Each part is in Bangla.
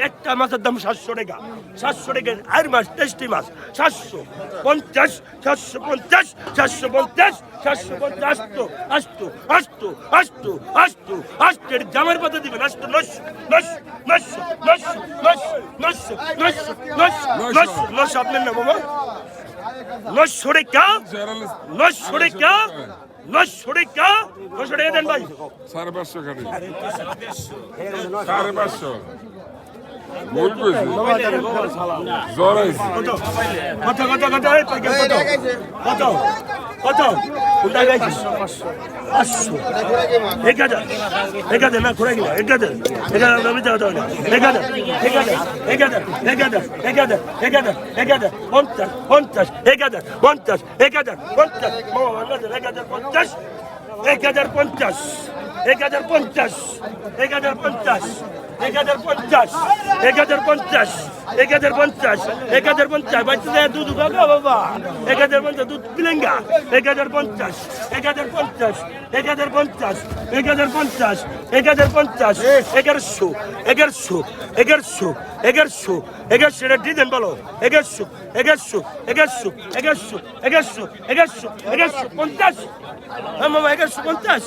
একটা মাছের দাম 700 টাকা 700 টাকা আর মাছ টেস্টি মাছ 750 750 750 750 8 জামার পাতা দিবেন 9 আপনার না মামা 900 টাকা 900 টাকা 900 টাকা 900 টাকা দেন ভাই 550 গাড়ি 550 ভুল কইছি জরাইছি কত কোনটা গাইছি 500 1000 না ঘুরে গেল 1000 আমি যাও দাও না 1000 50 দুধ বাবা 1050 দুধ পিলেঙ্গা 1050 1150 ডিজাইন বলো 1150 মামা 1150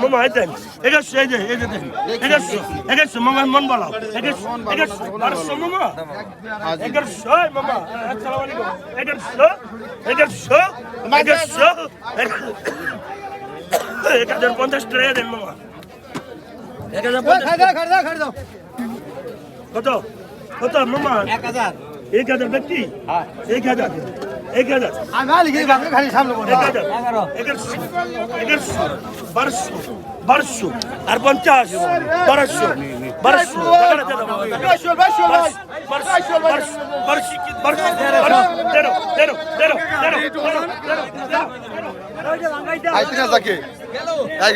মামা দেন 1100 মামা মন বলো 1100 মামা 1100 মামা আসসালামু আলাইকুম 1050 টাকা দেন মামা 1050 কত মামা 1000 ব্যক্তি 1000 1200 আর 50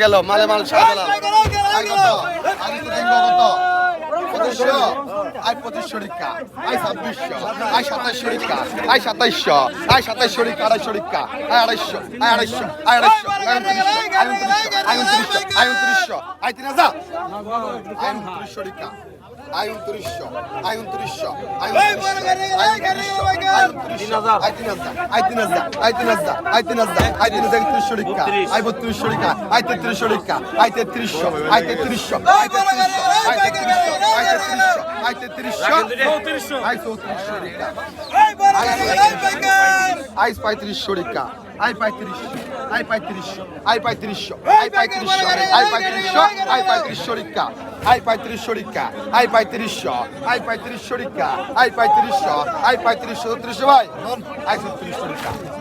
গেল মালে মাল আই 2500 টাকা আই 2600 আই 2700 টাকা আই 2700 আই 2700 টাকা 250 টাকা I 250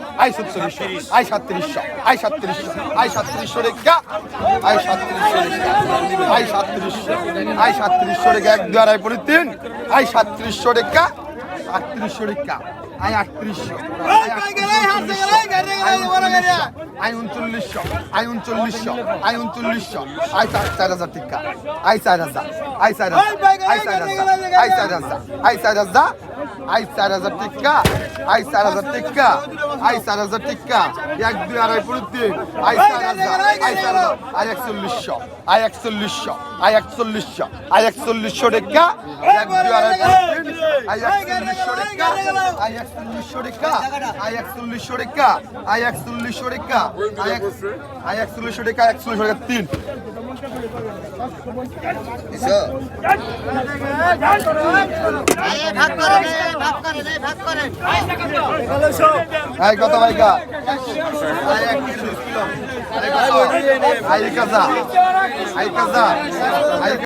I 250 I 2900 I 3000 I 2900 টাকা আই 2900 আই 2900 আই কত ভাইকা আই কাজা